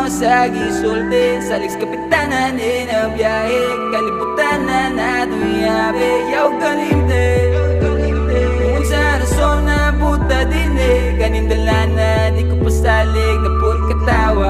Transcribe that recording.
sa gisulti Saliks kapitanan na biyahe Kalibutan na natong yabe Yaw kalimte Kung sa rason na buta din Kanindala na di ko pasalig Na puro katawa